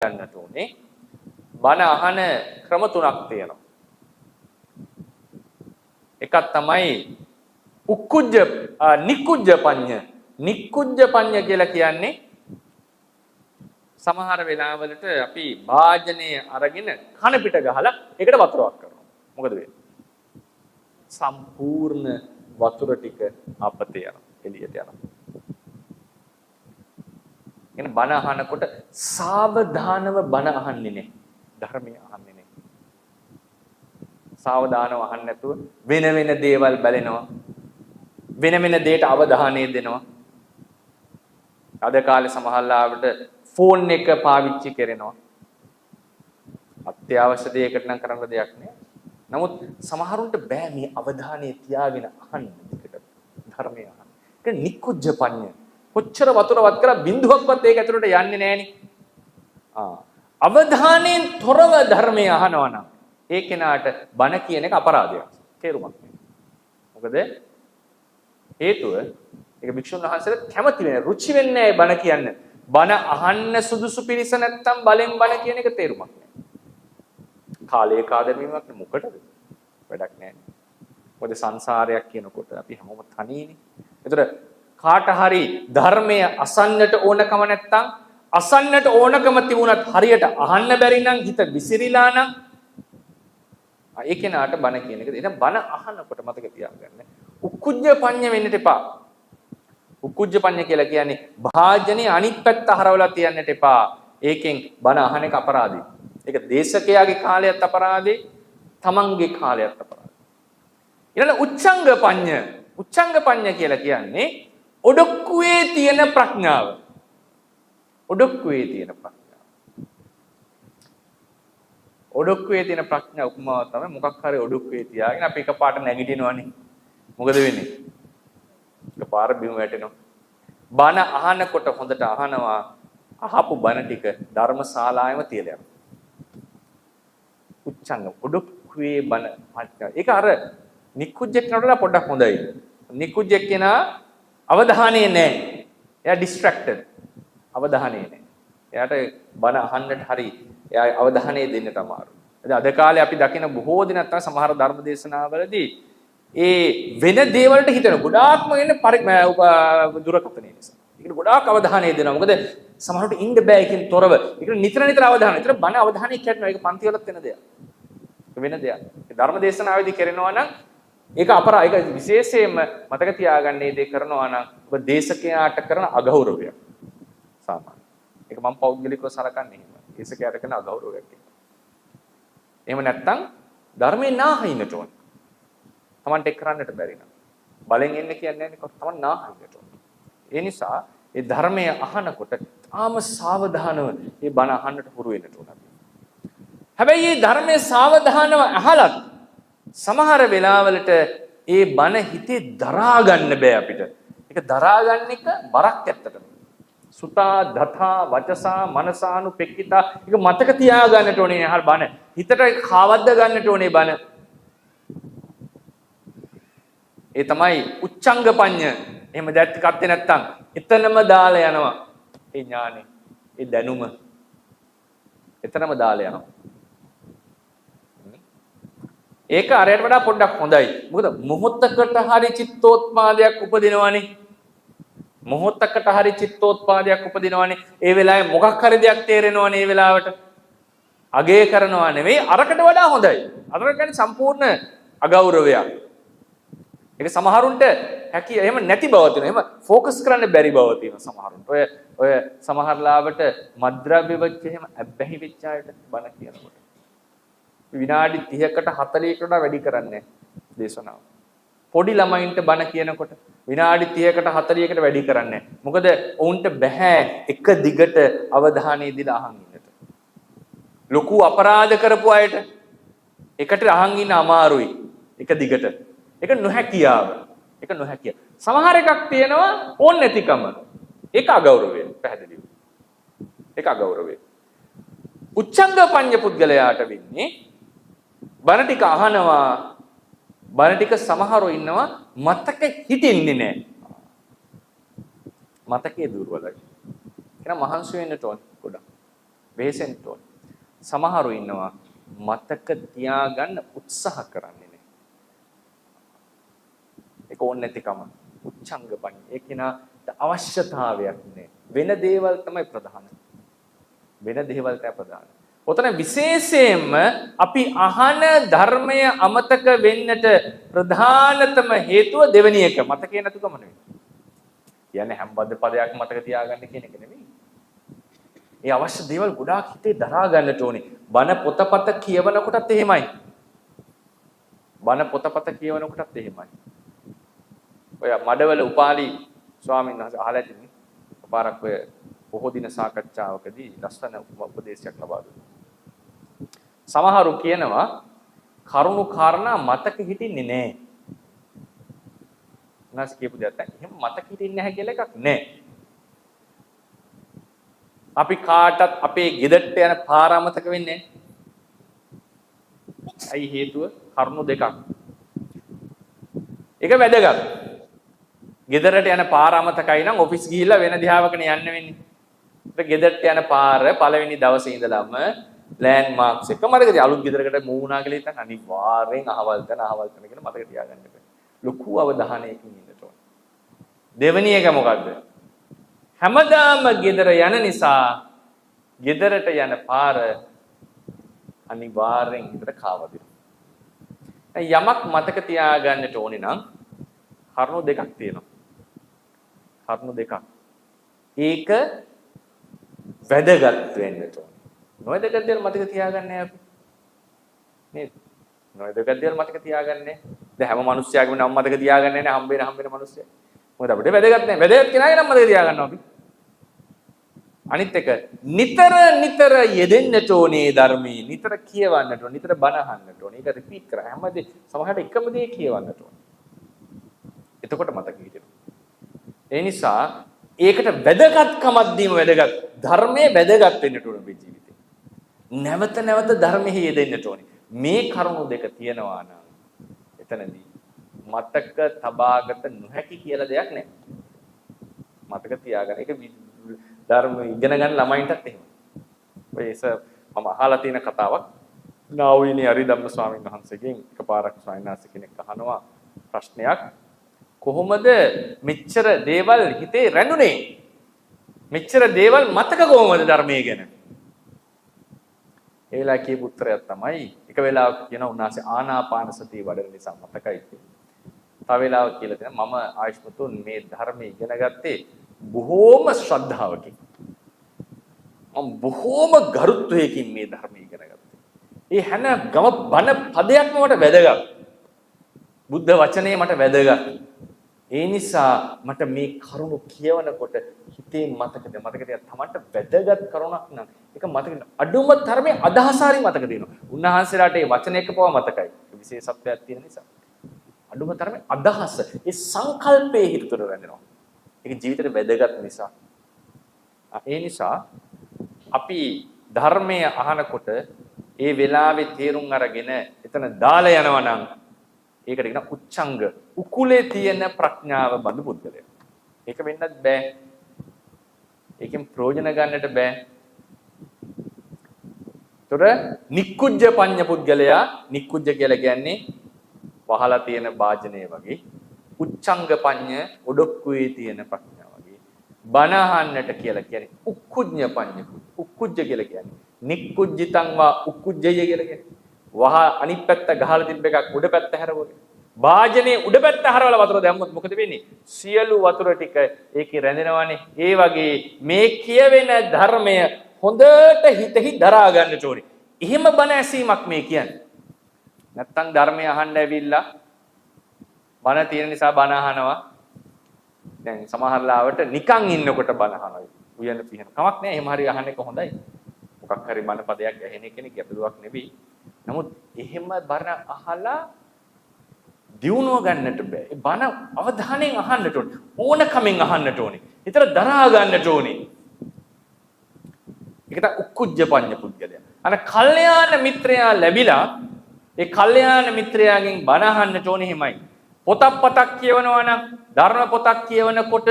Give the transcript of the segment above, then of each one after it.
ගන්නට උනේ බණ අහන ක්‍රම තුනක් තියෙනවා. එකක් තමයි උක්කුජ්ජ නිකුජ්ජ පඤ්ඤ. නිකුජ්ජ පඤ්ඤ කියලා කියන්නේ සමහර වෙලාවලට අපි වාජනයේ අරගෙන කන පිට ගහලා ඒකට වතුරක් කරනවා. මොකද වෙන්නේ? සම්පූර්ණ වතුර ටික අපතේ යනවා. එළියට යනවා. එන බණ අහනකොට සාවධානව බණ අහන්නේ නැහැ. ධර්මය අහන්නේ නැහැ. සාවධානව අහන්න නැතුව වෙන වෙන දේවල් බලනවා. වෙන වෙන දේට අවධානය දෙනවා. අද කාලේ සමහරවිට ෆෝන් එක පාවිච්චි කරනවා. අත්‍යවශ්‍ය දෙයකට නම් කරන්න දෙයක් නෑ. නමුත් සමහරුන්ට බෑ මේ අවධානය තියාගෙන අහන්න දෙකට ධර්මය අහන්න. ඒක නිකුජ්ජ පඤ්ඤ. කොච්චර වතුරවත් කරලා බින්දුවක්වත් ඒක ඇතුළට යන්නේ නෑනේ. අවධානයෙන් තොරව ධර්මය අහනවා නම් ඒ කෙනාට බණ කියන එක අපරාධයක්. තේරුමක් නෑ. මොකද හේතුව ඒක භික්ෂුන් වහන්සේලා කැමති වෙන්නේ රුචි වෙන්නේ නැහැ බණ කියන්නේ. බණ අහන්න සුදුසු පිරිස නැත්තම් බලෙන් බණ කියන එක තේරුමක් නැහැ. කාලේ කාදමීමක් මොකටද? වැඩක් නැහැ. මොකද සංසාරයක් කියනකොට අපි හැමෝම තනියනේ. ඒතර කාට හරි ධර්මය අසන්නට ඕනකම නැත්තම් අසන්නට ඕනකම තිබුණත් හරියට අහන්න බැරි නම් හිත විසිරීලා නම් ඒ කෙනාට බණ කියන එක. එහෙනම් බණ අහනකොට මතක තියාගන්න. උක්කුජ්ජ පඤ්ඤ වෙන්නට එපා. උක්කුජ්ජ පඤ්ඤ කියලා කියන්නේ භාජනයේ අනිත් පැත්ත හරවලා තියන්නට එපා. ඒකෙන් බණ අහන එක අපරාධයි. ඒක දේශකයාගේ කාලයත් අපරාධයි, තමන්ගේ කාලයත් අපරාධයි. ඊළඟ උච්ඡංග පඤ්ඤ. උච්ඡංග පඤ්ඤ කියලා කියන්නේ ඔඩොක්කුවේ තියෙන ප්‍රඥාව. ඔඩොක්කුවේ තියෙන ප්‍රඥාව. ඔඩොක්කුවේ තියෙන ප්‍රඥා උපමාව තමයි මොකක් හරි ඔඩොක්කුවේ තියාගෙන අපි එකපාරට නැගිටිනවනේ. මොකද වෙන්නේ? එකපාර බිම වැටෙනවා. බණ අහනකොට හොඳට අහනවා. අහපු බණ ටික ධර්මශාලාවෙම තියලා යනවා. උච්චංග ඔඩොක්කුවේ බණ ප්‍රඥා. ඒක අර නිකුජ්ජෙක් නටලා පොඩ්ඩක් හොඳයි. නිකුජ්ජෙක් කෙනා අවධානයේ නැහැ. එයා ඩිස්ට්‍රැක්ටඩ්. අවධානයේ නැහැ. එයාට බණ අහන්නට හරි එයා අවධානය දෙන්නට අමාරුයි. අද කාලේ අපි දකින බොහෝ දිනක් තමයි සමහර ධර්ම දේශනාවලදී ඒ වෙන දේවල්ට හිතන ගොඩාක්ම එන්නේ දුරකථනය නිසා. ඒකට ගොඩාක් අවධානය දෙනවා. මොකද සමහරවිට ඉන්න බෑ එකකින් තොරව. ඒකට නිතර නිතර අවධානය. ඒතර බණ අවධානය කැඩෙනවා. ඒක පන්ති වලත් වෙන දෙයක්. වෙන දෙයක්. ඒ ධර්ම දේශනාවේදී කරනවා නම් ඒක ඒක විශේෂයෙන්ම මතක තියාගන්න මේ දේ කරනවා නම් ඔබ දේශකයාට කරන අගෞරවයක්. සාමාන්‍ය. ඒක මම පෞද්ගලිකව සලකන්නේ එහෙම. දේශකයාට කරන අගෞරවයක්. එහෙම නැත්නම් ධර්මේ නාහින්නට ඕන. තමන්ට එක් කරන්නට බැරි නම් බලෙන් එන්න කියන්නේ නැහැ තමන් නාහින්නට ඕන. ඒ නිසා ඒ ධර්මය අහනකොට තාම සාවධානව මේ බණ අහන්නට හුරු වෙන්නට ඕන. හැබැයි මේ ධර්මයේ සාවධානව අහලත් සමහර වෙලාවලට ඒ බණ හිතේ දරා ගන්න බෑ අපිට. ඒක දරා ගන්න එක බරක් ඇත්තටම. සුතා දතා වචසා මනසානුපෙක්කිතා ඒක මතක තියා ගන්නට ඕනේ අහල් බණ. හිතට කාවද්ද ගන්නට ඕනේ බණ. ඒ තමයි උච්ඡංග පඤ්ඤ. එහෙම දැක්ක කත්තේ නැත්තම් එතනම දාලා යනවා. ඒ ඥානෙ, ඒ දැනුම එතනම දාලා යනවා. ඒක අරයට වඩා පොඩ්ඩක් හොඳයි. මොකද මොහොතකට හරි චිත්තෝත්පාදයක් උපදිනවනේ. මොහොතකට හරි චිත්තෝත්පාදයක් උපදිනවනේ. ඒ වෙලාවේ මොකක් හරි දෙයක් තේරෙනවනේ ඒ වෙලාවට. අගය කරනවා නෙවෙයි අරකට වඩා හොඳයි. අර කියන්නේ සම්පූර්ණ අගෞරවයක්. ඒක සමහරුන්ට හැකිය එහෙම නැති බව තියෙනවා. එහෙම ફોકસ කරන්න බැරි බව තියෙනවා සමහරුන්ට. ඔය සමහරලාවට මද්ද්‍රව්‍ය වෙච්ච එහෙම අබ්බැහි වෙච්ච අයට බණ කියනකොට විනාඩි 30කට 40කට වැඩි කරන්නේ දේශනාව. පොඩි ළමයින්ට බණ කියනකොට විනාඩි 30කට 40කට වැඩි කරන්නේ. මොකද ඔවුන්ට බෑ එක දිගට අවධානය දීලා අහන් ඉන්නට. ලොකු අපරාධ කරපු අයට එකට අහන් ඉන්න අමාරුයි. එක දිගට. ඒක නොහැකියාව. ඒක නොහැකිය. සමහර එකක් තියෙනවා ඕන් නැතිකම. ඒක අගෞරවය පැහැදිලිව. ඒක අගෞරවය. උච්ඡංග පඤ්ඤ පුද්ගලයාට වෙන්නේ බණ ටික අහනවා. බණ ටික සමහරව ඉන්නවා මතක හිටින්නේ නැහැ. මතකයේ දුර්වලයි. එහෙනම් මහන්සි වෙන්න ඕන ගොඩක්. වෙහෙසෙන්න ඕනේ. සමහරු ඉන්නවා මතක තියාගන්න උත්සාහ කරන්නේ නැහැ. ඒක ඕනේ නැතිකම. උච්චංග පඤ්ඤ. ඒක නාට අවශ්‍යතාවයක් නැහැ. වෙන දේවල් තමයි ප්‍රධාන. වෙන දේවල් තමයි ප්‍රධාන. ඔතන විශේෂයෙන්ම අපි අහන ධර්මය අමතක වෙන්නට ප්‍රධානතම හේතුව දෙවෙනි එක මතකේ නැතුකම නෙවෙයි. කියන්නේ හැම පදයක් මතක තියාගන්න කියන එක නෙවෙයි. ඒ අවශ්‍ය දේවල් ගොඩාක් හිතේ දරා ගන්නට ඕනේ. බණ පොතපත කියවනකොටත් එහෙමයි. බණ පොතපත කියවනකොටත් එහෙමයි. ඔය මඩවල උපාලි ස්වාමීන් වහන්සේ අහලා තින්නේ. පාරක් ඔය බොහෝ දින සාකච්ඡාවකදී ලස්සන උපදේශයක් ලබා දුන්නා. සමහරු කියනවා කරුණු කාරණා මතක හිටින්නේ නැහැ. නැස් කියපු දෙයක් නැහැ. එහෙම මතක හිටින්නේ නැහැ කියලා එකක් නැහැ. අපි කාටත් අපේ ගෙදරට යන පාර අමතක වෙන්නේ නැහැ. ඇයි හේතුව? කරුණු දෙකක්. එක වැදගත්. ගෙදරට යන පාර අමතකයි නම් ඔෆිස් ගිහිල්ලා වෙන දිහාවකනේ යන්න වෙන්නේ. ඒක ගෙදරට යන පාර පළවෙනි දවසේ ඉඳලම ලෑන්ඩ් මාක්ස් එක මතකද? අලුත් ගෙදරකට මූව් වුණා කියලා හිතන්න අනිවාර්යෙන් අහවල් තැන කියලා මතක තියාගන්න බෑ. ලොකු අවධානයකින් ඉන්න ඕනේ. දෙවෙනි එක මොකද්ද? හැමදාම ගෙදර යන නිසා ගෙදරට යන පාර අනිවාර්යෙන් හිතට කාවදිනවා. යමක් මතක තියාගන්නට ඕනේ නම් කරුණු දෙකක් තියෙනවා. කරුණු දෙකක්. ඒක වැදගත් වෙන්න ඕනේ. නොවැදගත් දේවල් මතක තියාගන්නේ අපි. නේද? නොවැදගත් දේවල් මතක තියාගන්නේ. දැන් හැම මිනිස්සයාගේම නම මතක තියාගන්නේ නැහැ හම්බෙන මිනිස්සයා. මොකද අපිට වැදගත් නැහැ. වැදගත් කෙනාගේ නම මතක තියාගන්නවා අපි. අනිත් එක නිතර යෙදෙන්නට ඕනේ ධර්මයේ. නිතර කියවන්නට ඕනේ. නිතර බණ අහන්නට ඕනේ. ඒක රිපීට් කරා. හැමදේ සමහරට එකම දේ කියවන්නට ඕනේ. එතකොට මතක හිටිනවා. ඒ නිසා ඒකට වැදගත්කමක් දීම වැදගත්. ධර්මයේ වැදගත් වෙන්නට ඕනේ මේ ජීවිතේ. නැවත ධර්මයේ යෙදෙන්නට ඕනේ. මේ කරුණු දෙක තියෙනවා නම් එතනදී මතක තබාගත නොහැකි කියලා දෙයක් නැහැ. මතක තියාගන්න. ඒක ධර්ම ඉගෙන ගන්න ළමයින්ටත් එහෙමයි. ඔය මම අහලා තියෙන කතාවක්. නාවිනී අරිදම්ම ස්වාමීන් වහන්සේගෙන් එකපාරක් ස්වාමීන් වහන්සේ කෙනෙක් අහනවා ප්‍රශ්නයක්. කොහොමද මෙච්චර දේවල් හිතේ රැඳුනේ? මෙච්චර දේවල් මතක කොහොමද ධර්මයේ ගැන? ඒ වෙලාවේ කියපු උත්තරයක් තමයි එක වෙලාවක කියන උන්වහන්සේ ආනාපාන සතිය වඩන නිසා මතකයි කියලා. තව වෙලාවක කියලා දෙනවා මම ආයුෂ්මතුන් මේ ධර්මයේ ඉගෙන ගත්තේ බොහෝම ශ්‍රද්ධාවකින්. මම බොහෝම ගරුත්වයකින් මේ ධර්මයේ ඉගෙන ගත්තා. ඒ හැම බණ පදයක්ම මට වැදගත්. බුද්ධ වචනේ මට වැදගත්. ඒ නිසා මට මේ කරුණු කියවනකොට හිතේ මතකද තමන්ට වැදගත් කරුණක් නම් ඒක මතක අඩුම තරමේ අදහස හරි මතක තියෙනවා. උන්වහන්සේලාට මේ වචන එක පව මතකයි. විශේෂත්වයක් තියෙන නිසා. අඩුම තරමේ අදහස ඒ සංකල්පයේ හිතතර රැඳෙනවා. ඒක ජීවිතේට වැදගත් නිසා. ඒ නිසා අපි ධර්මය අහනකොට ඒ වෙලාවේ තේරුම් අරගෙන එතන දාලා යනවා නම් ඒකට කියන උච්චංග උකුලේ තියෙන ප්‍රඥාව බඳු පුද්ගලයා. ඒක වෙන්නත් බෑ. ඒකෙන් ප්‍රයෝජන ගන්නට බෑ. ତොර නික්කුජ්ජ පඤ්ඤ පුද්ගලයා නික්කුජ්ජ කියලා කියන්නේ වහලා තියෙන වාජනය වගේ. උච්චංග පඤ්ඤ ඔඩොක්කුවේ තියෙන ප්‍රඥාව වගේ. බණ අහන්නට කියලා කියන්නේ උක්කුජ්ජ පඤ්ඤ. උක්කුජ්ජ කියලා කියන්නේ නික්කුජ්ජිතං වා උක්කුජ්ජය කියලා කියන්නේ. වහ අනිත් පැත්ත ගහලා තිබ්බ එකක් උඩ පැත්ත හැරවල. වාජනේ උඩ පැත්ත හරවලා වතුර දැම්මොත් මොකද වෙන්නේ? සියලු වතුර ටික ඒකේ රැඳෙනවානේ. ඒ වගේ මේ කියවෙන ධර්මය හොඳට හිතෙහි දරා ගන්නට ඕනේ. එහෙම බණ ඇසීමක් මේ කියන්නේ. නැත්තම් ධර්මය අහන්න ඇවිල්ලා බණ තියෙන නිසා බණ අහනවා. දැන් සමහර ලාවට නිකන් ඉන්නකොට බණ අහනවා. උයන පිහන කමක් නැහැ. එහෙම හරි අහන්න එක හොඳයි. මොකක් හරි බණ පදයක් ඇහෙන කෙනෙක් ගැටලුවක් නෙවෙයි. නමුත් එහෙම බණ අහලා දියුණුව ගන්නට බෑ. ඒ බණ අවධානයෙන් අහන්නට ඕනේ. ඕනකමෙන් අහන්නට ඕනේ. හිතට දරා ගන්නට ඕනේ. ඒකට උක්කුජ්ජ පඤ්ඤ පුද්ගලයා. අර කල්යාණ මිත්‍රයා ලැබිලා ඒ කල්යාණ මිත්‍රයාගෙන් බණ අහන්නට ඕනේ හිමයි. පොතක් කියවනවා නම් ධර්ම පොතක් කියවනකොට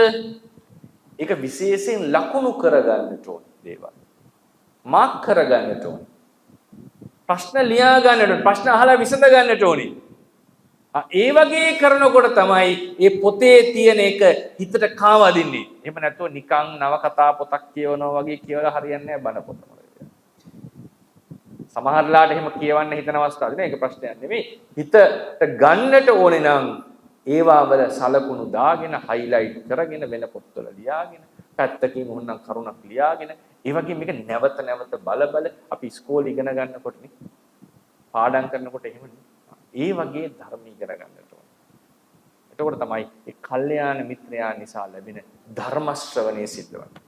ඒක විශේෂයෙන් ලකුණු කරගන්නට ඕනේ දේවල්. මාක් කරගන්නට ඕනේ. ප්‍රශ්න ලියා ගන්නට ඕනේ. ප්‍රශ්න අහලා විසඳ ගන්නට ඕනේ. ඒ වගේ කරනකොට තමයි මේ පොතේ තියෙන එක හිතට කාවදින්නේ. එහෙම නැත්නම් නිකන් නවකතා පොතක් කියවනවා වගේ කියවලා හරියන්නේ නැහැ බණ පොතම. සමහරලාට එහෙම කියවන්න හිතන අවස්ථා තියෙනවා. ඒක ප්‍රශ්නයක් නෙමෙයි. හිතට ගන්නට ඕනේ නම් ඒවා වල සලකුණු දාගෙන highlight කරගෙන වෙන පොත්වල ලියාගෙන පැත්තකින් ඕනනම් කරුණක් ලියාගෙන ඒ වගේ මේක නැවත නැවත බල අපි ඉස්කෝලේ ඉගෙන ගන්නකොට නේ පාඩම් කරනකොට එහෙමනේ. ඒ වගේ ධර්ම ඉගෙන ගන්නට ඕනේ. එතකොට තමයි ඒ කල්යාණ මිත්‍රයා නිසා ලැබෙන ධර්ම ශ්‍රවණය සිද්ධ වෙන්නේ.